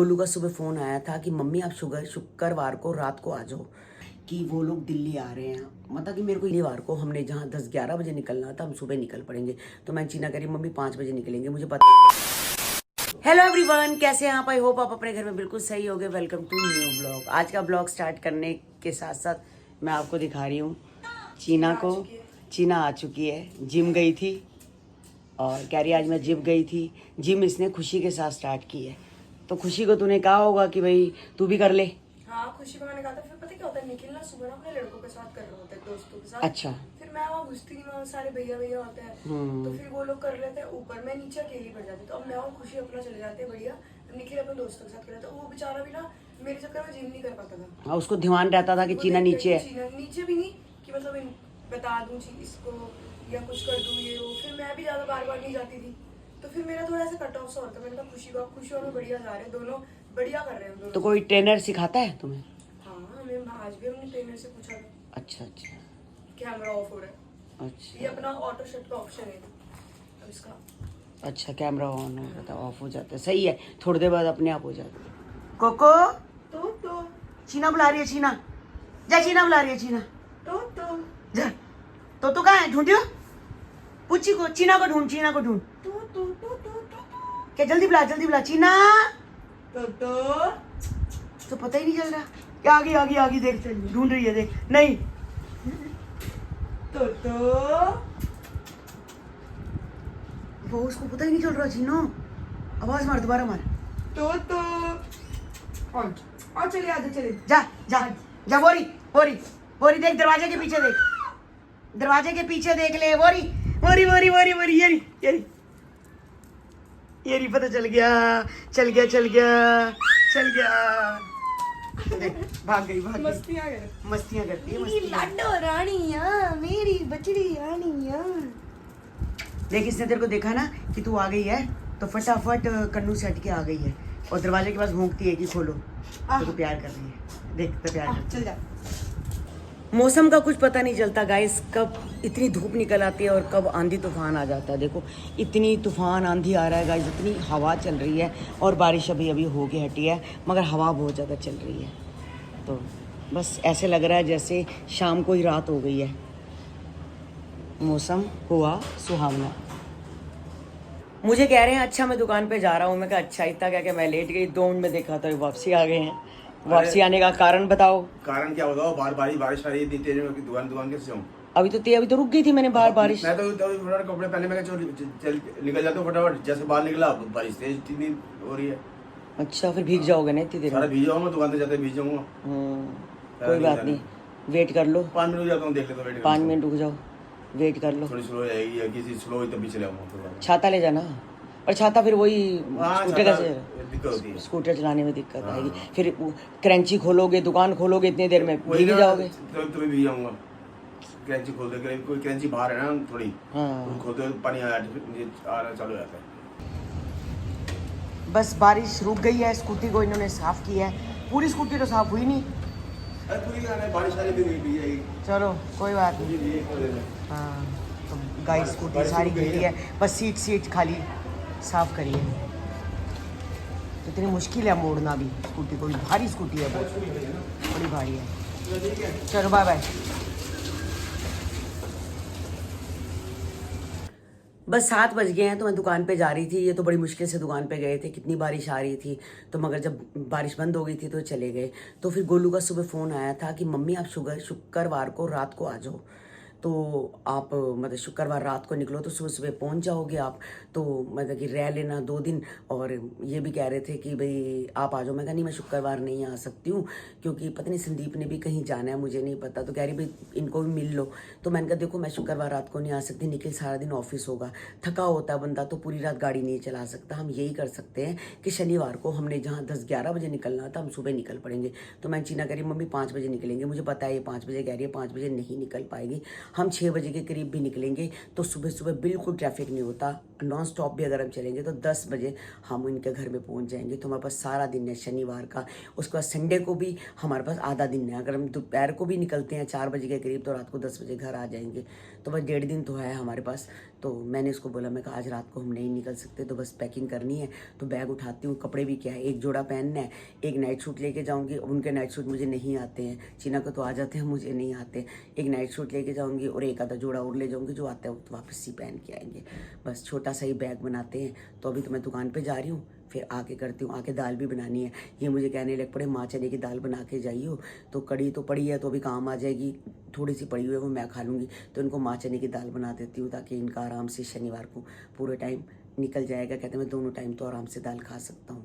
गोलू का सुबह फ़ोन आया था कि मम्मी आप शुक्रवार को रात को आ जाओ, कि वो लोग दिल्ली आ रहे हैं। मतलब कि मेरे को शनिवार को हमने जहाँ 10-11 बजे निकलना था, हम सुबह निकल पड़ेंगे। तो मैं चीना कह रही मम्मी 5 बजे निकलेंगे, मुझे पता। हेलो एवरीवन, कैसे हैं आप? आई होप आप अपने घर में बिल्कुल सही होगे। Welcome to new blog. आज का ब्लॉग स्टार्ट करने के साथ साथ मैं आपको दिखा रही हूँ चीना को। चीना आ चुकी है, जिम गई थी और कह रही आज मैं जिम गई थी। जिम इसने खुशी के साथ स्टार्ट की है, तो खुशी को तूने कहा होगा कि भाई तू भी कर ले। हाँ, खुशी को मैंने कहा था। फिर पता क्या होता है, निखिल ना सुबह ना अपने लड़कों के साथ कर रहे होते हैं, दोस्तों के साथ। अच्छा। फिर मैं वहाँ घुसती नहीं, वहाँ सारे भैया भैया होते हैं, तो फिर वो लोग कर लेते हैं ऊपर, मैं नीचे अकेली पड़ जाती। तो अब मैं और खुशी अपना चले जाते हैं बढ़िया, निखिल अपने दोस्तों के साथ कर रहा था। वो बेचारा भी ना मेरे चक्कर में जिम नहीं कर पाता था। हाँ, उसको ध्यान रहता था कि वो चीना देखते नीचे कि है। नीचे भी नहीं कि मतलब बता दूं इसको या कुछ कर दूं ये वो। फिर मैं भी ज्यादा बार बार नहीं जाती थी, तो फिर मेरा थोड़ा सा कट ऑफ सा होता है। मैंने कहा खुशी को, खुशी और मैं बढ़िया जा रहे हैं, दोनों बढ़िया कर रहे हैं दोनों। तो कोई ट्रेनर सिखाता है तुम्हें? हाँ, हमें आज भी हमने ट्रेनर से पूछा था। अच्छा अच्छा कैमरा ऑफ हो रहा है। अच्छा ये अपना ऑटो शट का ऑप्शन है अब इसका। अच्छा, कैमरा ऑन हो जाता है, ऑफ हो जाता है, सही है। थोड़ी देर बाद अपने आप हो जाता है। कोको, तो चीना बुला रही है। चीना जा, चीना बुला रही है। चीना तो जा। तो कहाँ है? ढूंढियो, पूछी को, चीना को ढूंढ, चीना को ढूंढ। तो क्या जल्दी बुला चीना। तो तो पता ही नहीं चल रहा। क्या आ गई देख, चल ढूंढ रही है, देख। नहीं तो वो उसको पता ही नहीं चल रहा। चीनो, आवाज मार, दोबारा मार। और चलिए आगे चले। जा जा जा। बोरी देख, दरवाजे के पीछे देख, दरवाजे के पीछे देख ले। बोरी ये रही, पता चल गया। देख, भाग गई। मस्तियां करती है, मस्तियां। लाडो रानिया, मेरी बचड़ी रानिया। देख, इसने तेरे को देखा ना कि तू आ गई है, तो फटाफट कन्नू से हट के आ गई है और दरवाजे के पास भौंकती है कि खोलो। तो प्यार कर रही है, देख तो प्यार कर। चल जा। मौसम का कुछ पता नहीं चलता गाइस, कब इतनी धूप निकल आती है और कब आंधी तूफान आ जाता है। देखो, इतनी तूफान आंधी आ रहा है गाइस, इतनी हवा चल रही है और बारिश अभी हो के हटी है, मगर हवा बहुत ज़्यादा चल रही है। तो बस ऐसे लग रहा है जैसे शाम को ही रात हो गई है। मौसम हुआ सुहावना। मुझे कह रहे हैं अच्छा मैं दुकान पे जा रहा हूँ। मैं कहा अच्छा, इतना क्या, मैं लेट गई, 2 मिनट में देखा तो वापसी आ गए हैं। वापसी आने का कारण बताओ। कारण क्या बताओ? बारिश आ रही है इतनी तेज में, दुकान कैसे जाऊँ? अभी तो रुक गई थी मैंने बारिश। मैं तो फटाफट कपड़े पहने में चल निकल जाता हूँ फटाफट। जैसे बाहर निकला बारिश तेज इतनी हो रही है। अच्छा, फिर भीग जाओगे ना इतनी देर सारा में? भीग जाऊंगा, दुकान से जाते भीग जाऊंगा। कोई बात नहीं, वेट कर लो। 5 मिनट जाता हूँ, देख लेता हूँ। 5 मिनट रुक जाओ, वेट कर लो। थोड़ी स्लो जाएगी या किसी स्लो हुई तभी चले आऊंगा। छाता ले जाना, और छाता फिर वही स्कूटर का दिक्कत होती है, स्कूटर चलाने में दिक्कत आएगी। फिर क्रंची खोलोगे, दुकान खोलोगे, इतनी देर में भीग जाओगे। तभी भीग जाऊंगा। क्रंची खोल दे, कोई क्रंची बाहर है ना थोड़ी, खोलते पानी आना चालू हो जाता है। बस बारिश रुक गई है, स्कूटी को इन्होंने साफ किया है। पूरी स्कूटी तो साफ हुई नहीं। अरे पूरी बारिश आ रही भी जाएगी। चलो कोई बात नहीं। हाँ, तो गाइस स्कूटी सारी गई है, बस सीट खाली साफ करिए। इतनी मुश्किल है मोड़ना भी स्कूटी को, भारी स्कूटी है, बहुत बड़ी भारी है। चलो बाय बाय। बस 7 बज गए हैं, तो मैं दुकान पे जा रही थी। ये तो बड़ी मुश्किल से दुकान पे गए थे, कितनी बारिश आ रही थी। तो मगर जब बारिश बंद हो गई थी तो चले गए। तो फिर गोलू का सुबह फ़ोन आया था कि मम्मी आप शुक्रवार को रात को आ जाओ, तो आप मतलब शुक्रवार रात को निकलो तो सुबह सुबह पहुंच जाओगे आप। तो मतलब कि रह लेना 2 दिन। और ये भी कह रहे थे कि भाई आप आ जाओ। मैं कहा नहीं, मैं शुक्रवार नहीं आ सकती हूँ, क्योंकि पता नहीं संदीप ने भी कहीं जाना है, मुझे नहीं पता। तो कह रही भाई इनको भी मिल लो। तो मैंने कहा देखो, मैं शुक्रवार रात को नहीं आ सकती, निखिल सारा दिन ऑफिस होगा, थका होता है बंदा, तो पूरी रात गाड़ी नहीं चला सकता। हम यही कर सकते हैं कि शनिवार को हमने जहाँ 10-11 बजे निकलना था, हम सुबह निकल पड़ेंगे। तो मैं चीना कह रही मम्मी 5 बजे निकलेंगे, मुझे पता है ये 5 बजे कह रही है, 5 बजे नहीं निकल पाएगी। हम 6 बजे के करीब भी निकलेंगे तो सुबह सुबह बिल्कुल ट्रैफिक नहीं होता। नॉन स्टॉप भी अगर हम चलेंगे तो 10 बजे हम इनके घर में पहुंच जाएंगे। तो हमारे पास सारा दिन है शनिवार का। उसके बाद संडे को भी हमारे पास आधा दिन है। अगर हम दोपहर को भी निकलते हैं 4 बजे के करीब, तो रात को 10 बजे घर आ जाएंगे। तो बस 1.5 दिन तो है हमारे पास। तो मैंने उसको बोला, मैं कहा आज रात को हम नहीं निकल सकते, तो बस पैकिंग करनी है। तो बैग उठाती हूँ, कपड़े भी क्या है, एक जोड़ा पहनना है, एक नाइट सूट लेके जाऊँगी। उनके नाइट सूट मुझे नहीं आते हैं, चीना को तो आ जाते हैं, मुझे नहीं आते। एक नाइट सूट लेके जाऊँगी और एक आधा जोड़ा और ले जाऊँगी, जो आता है वो तो वापस ही पहन के आएंगे। बस छोटा सा ही बैग बनाते हैं। तो अभी तो मैं दुकान पर जा रही हूँ, फिर आके करती हूँ। आके दाल भी बनानी है। ये मुझे कहने लग पड़े, माँ चने की दाल बना के जाइयो। तो कड़ी तो पड़ी है, तो अभी काम आ जाएगी। थोड़ी सी पड़ी हुई है, वो मैं खा लूँगी। तो इनको माँ चने की दाल बना देती हूँ, ताकि इनका आराम से शनिवार को पूरे टाइम निकल जाएगा। कहते हैं मैं दोनों टाइम तो आराम से दाल खा सकता हूँ।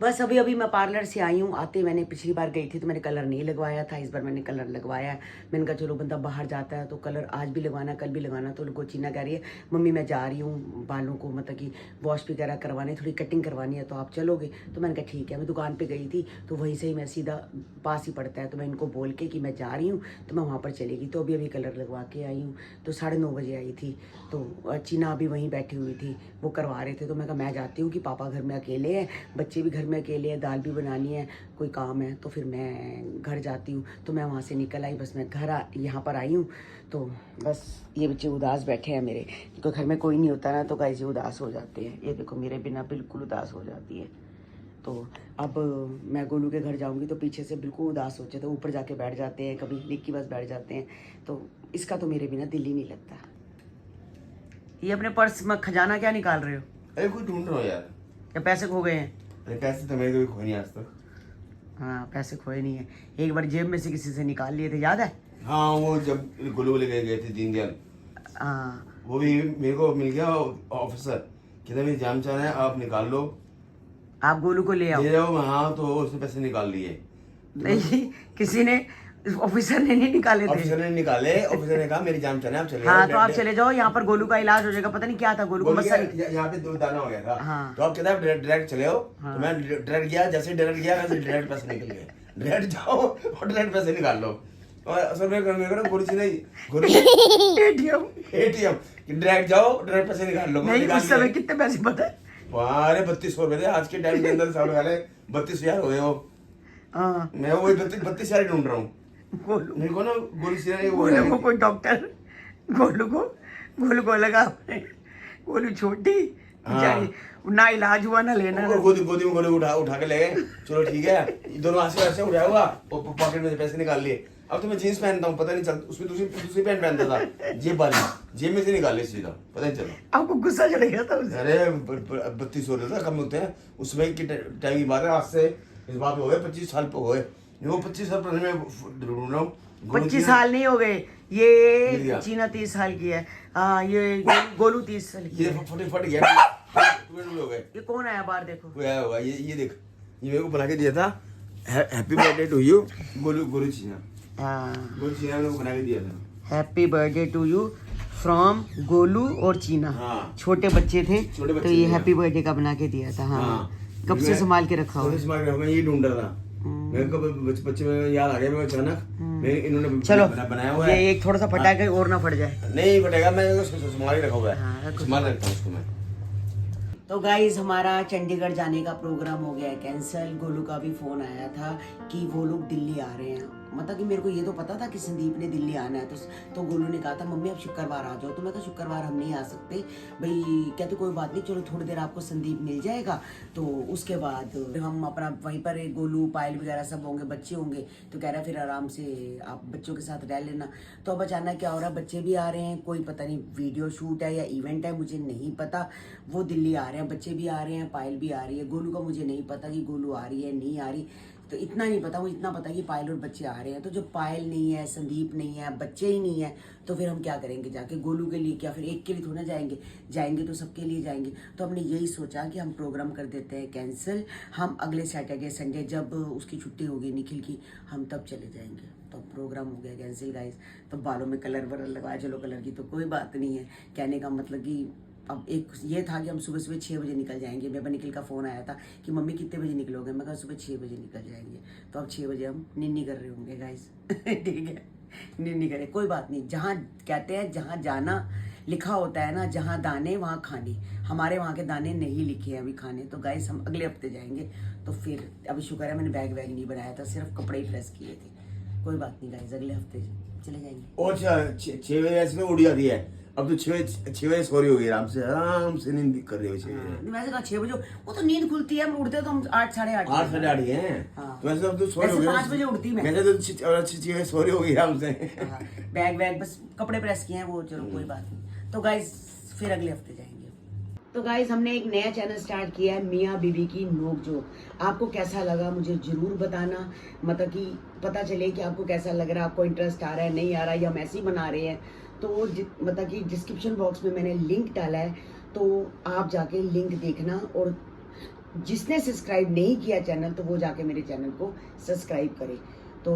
बस अभी अभी मैं पार्लर से आई हूँ। आते मैंने पिछली बार गई थी तो मैंने कलर नहीं लगवाया था, इस बार मैंने कलर लगवाया है। मैंने कहा चलो बंदा बाहर जाता है तो कलर आज भी लगवाना, कल भी लगवाना। तो उनको चीना कह रही है, मम्मी मैं जा रही हूँ बालों को मतलब कि वॉश वगैरह करवाने, थोड़ी कटिंग करवानी है, तो आप चलोगे? तो मैंने कहा ठीक है। मैं दुकान पर गई थी तो वहीं से ही मैं सीधा पास ही पड़ता है, तो मैं इनको बोल के कि मैं जा रही हूँ तो मैं वहाँ पर चलेगी। तो अभी अभी कलर लगवा के आई हूँ। तो 9:30 बजे आई थी, तो चीना अभी वहीं बैठी हुई थी, वो करवा रहे थे। तो मैं कहा मैं जाती हूँ कि पापा घर में अकेले हैं, बच्चे भी घर में अकेले हैं, दाल भी बनानी है, कोई काम है, तो फिर मैं घर जाती हूँ। तो मैं वहाँ से निकल आई, बस मैं घर यहाँ पर आई हूँ। तो बस ये बच्चे उदास बैठे हैं मेरे, क्योंकि घर में कोई नहीं होता ना, तो गाइस ये उदास हो जाते हैं। ये देखो मेरे बिना बिल्कुल उदास हो जाती है। तो अब मैं गोलू के घर जाऊंगी तो पीछे से बिल्कुल उदास हो जाते, तो ऊपर जाके बैठ जाते हैं, कभी निक्की बस बैठ जाते हैं। तो इसका तो मेरे बिना दिल ही नहीं लगता। ये अपने पर्स में खजाना क्या निकाल रहे हो? अरे कुछ ढूंढ रहा हूँ यार। क्या पैसे खो गए हैं? अरे पैसे तो मेरे को खोए नहीं आज तक। हाँ पैसे खोए नहीं है। एक बार जेब में से किसी से निकाल लिए थे, याद है? हाँ वो जब गोलू लेके गए थे दीनदयाल, हाँ वो भी मेरे को मिल गया ऑफिसर, कहता मेरी जान चाह है आप निकाल लो, आप गोलू को ले आओ। ले जाओ। हाँ तो उसने पैसे निकाल लिए। नहीं, किसी ने, ऑफिसर ने नहीं निकाले थे। ऑफिसर ने निकाले, ऑफिसर ने कहा मेरी जान चाह है आप चले हाँ जाओ। तो आप चले जाओ, यहाँ पर गोलू का इलाज हो जाएगा। पता नहीं क्या था, गोलू को बोल मसल। गया, यहाँ पे दो दाना हो गया था। हाँ। तो आप कहता है डायरेक्ट चले आओ। हाँ। तो मैं डायरेक्ट गया, जैसे डायरेक्ट गया वैसे डायरेक्ट पैसे निकल गए। डायरेक्ट जाओ और डायरेक्ट पैसे निकाल लो। और असल में गुरु जी नहीं, गुरु एटीएम डायरेक्ट जाओ डायरेक्ट पैसे निकाल लो। नहीं, उस समय कितने पैसे पता है? अरे 3200 रुपए थे आज के टाइम के अंदर। साल वाले 32,000 हो गए हो। हाँ मैं वो 32,000 ढूंढ रहा हूँ। गोलू, मेरे को ना गोलू जी ने गोलू को कोई डॉक्टर, गोलू को लगा गोलू छोटी बेचारी, ना इलाज हुआ ना लेना। गोदी में गोलू उठा के ले गए। चलो ठीक है, दोनों ऐसे उठाया हुआ, पॉकेट में से पैसे निकाल लिए। अब तो मैं जीन्स पहनता हूँ, पता नहीं चलता, उसमें दूसरी पैंट पहनता था, जेब वाली, जेब में से निकाल ले सीधा, पता नहीं चला। आपको गुस्सा चढ़ गया था उसे? अरे 3200 रुपये कम होते हैं उसमें की टाइम की बात है। आज से इस बात हो गए 25 साल पे हो गए। वो 25 साल पहले मैं ढूंढ रहा हूँ। 25 साल नहीं हो गए, ये चीना 30 साल की है। हाँ ये गोलू 30 साल की ये है। फट गया। हो गए। ये कौन आया बाहर? देखो वो आया होगा, ये देख, ये मेरे को बना के दिया था। Happy birthday to you Golu Cheena. हाँ, गोलू चीना ने बना के दिया था। Happy birthday to you from Golu और चीना। हाँ। छोटे बच्चे थे छोटे बच्चे तो ये थे। हैप्पी बर्थडे का बना के दिया था। हाँ, कब से संभाल के रखा हुआ है। मैं ये ढूंढ रहा था। मेरे को बच्चे में याद आ गया, मैं अचानक मैं इन्होंने चलो बनाया हुआ है। ये एक थोड़ा सा फटा के और ना फट जाए। नहीं फटेगा, मैं संभाल के रखा हुआ हाँ, है, रखो। संभाल रखता हूँ उसको मैं। तो गाइज हमारा चंडीगढ़ जाने का प्रोग्राम हो गया है कैंसिल। गोलू का भी फोन आया था कि वो लोग दिल्ली आ रहे हैं। मतलब कि मेरे को ये तो पता था कि संदीप ने दिल्ली आना है। तो गोलू ने कहा था मम्मी आप शुक्रवार आ जाओ। तो मैं कहा शुक्रवार हम नहीं आ सकते भाई। कहते कोई बात नहीं, चलो थोड़ी देर आपको संदीप मिल जाएगा, तो उसके बाद हम अपना वहीं पर गोलू पायल वगैरह सब होंगे, बच्चे होंगे। तो कह रहा है फिर आराम से आप बच्चों के साथ रह लेना। तो अब अचानक क्या हो रहा है, बच्चे भी आ रहे हैं, कोई पता नहीं वीडियो शूट है या इवेंट है, मुझे नहीं पता। वो दिल्ली आ रहे हैं, बच्चे भी आ रहे हैं, पायल भी आ रही है। गोलू का मुझे नहीं पता कि गोलू आ रही है नहीं आ रही, तो इतना नहीं पता। वो इतना पता कि पायल और बच्चे आ रहे हैं। तो जब पायल नहीं है, संदीप नहीं है, बच्चे ही नहीं है, तो फिर हम क्या करेंगे जाके? गोलू के लिए क्या, फिर एक के लिए थोड़ा जाएंगे तो सबके लिए जाएंगे। तो हमने यही सोचा कि हम प्रोग्राम कर देते हैं कैंसिल। हम अगले सैटरडे संडे जब उसकी छुट्टी होगी निखिल की, हम तब चले जाएंगे। तो प्रोग्राम हो गया कैंसिल गाइस। तो बालों में कलर वलर लगवाया, चलो कलर की तो कोई बात नहीं है। कहने का मतलब कि अब एक ये था कि हम सुबह 6 बजे निकल जाएंगे। मेरे निखिल का फ़ोन आया था कि मम्मी कितने बजे निकलोगे? मैं कहा सुबह 6 बजे निकल जाएंगे। तो अब 6 बजे हम निन्नी कर रहे होंगे गाइस। ठीक है, निन्नी करें, कोई बात नहीं। जहाँ कहते हैं जहाँ जाना लिखा होता है ना, जहाँ दाने वहाँ खाने। हमारे वहाँ के दाने नहीं लिखे हैं अभी खाने। तो गाइस हम अगले हफ्ते जाएंगे। तो फिर अभी शुक्र है मैंने बैग वैग नहीं बनाया था, सिर्फ कपड़े ही प्रेस किए थे। कोई बात नहीं गाइस, अगले हफ्ते चले जाएंगे। और 6 बजे ऐसे में उड़ जाती है। अब तो 6 बजे सो रही होगी, आराम से नींद कर रही हो 6 बजे। वैसे कहा 6 बजे वो तो नींद खुलती है, हम उठते तो हम 8 साढ़े 8 8 साढ़े 8 ही है। हाँ। तो वैसे अब तो सो रही वैसे होगी। 5 बजे उठती मैं। वैसे तो 6 बजे सो रही होगी आराम से। हाँ, बैग वैग बस कपड़े प्रेस किए हैं वो, चलो कोई बात नहीं। तो गाइस फिर अगले हफ्ते जाएंगे। तो गाइस हमने एक नया चैनल स्टार्ट किया है, मियाँ बीबी की नोक-झोंक। आपको कैसा लगा मुझे जरूर बताना, मतलब कि पता चले कि आपको कैसा लग रहा है, आपको इंटरेस्ट आ रहा है नहीं आ रहा है, या हम ऐसे ही बना रहे हैं। तो मतलब कि डिस्क्रिप्शन बॉक्स में मैंने लिंक डाला है, तो आप जाके लिंक देखना। और जिसने सब्सक्राइब नहीं किया चैनल, तो वो जाके मेरे चैनल को सब्सक्राइब करे। तो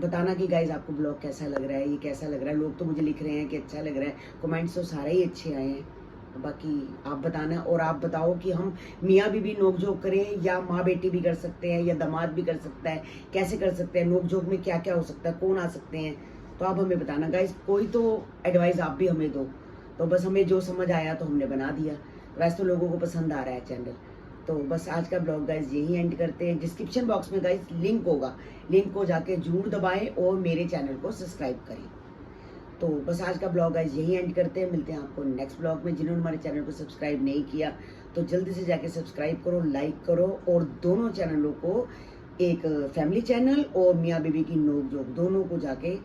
बताना कि गाइज आपको ब्लॉग कैसा लग रहा है, ये कैसा लग रहा है। लोग तो मुझे लिख रहे हैं कि अच्छा लग रहा है, कमेंट्स तो सारे ही अच्छे आए हैं। बाकी आप बताना, और आप बताओ कि हम मियाँ बीबी नोक-झोंक करें या माँ बेटी भी कर सकते हैं, या दामाद भी कर सकता है, कैसे कर सकते हैं, नोक-झोंक में क्या क्या हो सकता है, कौन आ सकते हैं। तो आप हमें बताना गाइज, कोई तो एडवाइस आप भी हमें दो। तो बस हमें जो समझ आया तो हमने बना दिया। वैसे तो लोगों को पसंद आ रहा है चैनल। तो बस आज का ब्लॉग गाइज यही एंड करते हैं। डिस्क्रिप्शन बॉक्स में गाइज लिंक होगा, लिंक को जाके जरूर दबाएं और मेरे चैनल को सब्सक्राइब करें। तो बस आज का ब्लॉग गाइज यही एंड करते हैं। मिलते हैं आपको नेक्स्ट ब्लॉग में। जिन्होंने हमारे चैनल को सब्सक्राइब नहीं किया तो जल्दी से जाके सब्सक्राइब करो, लाइक करो, और दोनों चैनलों को, एक फैमिली चैनल और मियाँ बीबी की नोक-झोंक, दोनों को जाके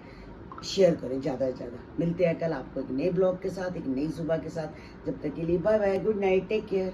शेयर करें ज़्यादा से ज़्यादा। मिलते हैं कल आपको एक नए ब्लॉग के साथ, एक नई सुबह के साथ। जब तक के लिए bye bye, good night, take care.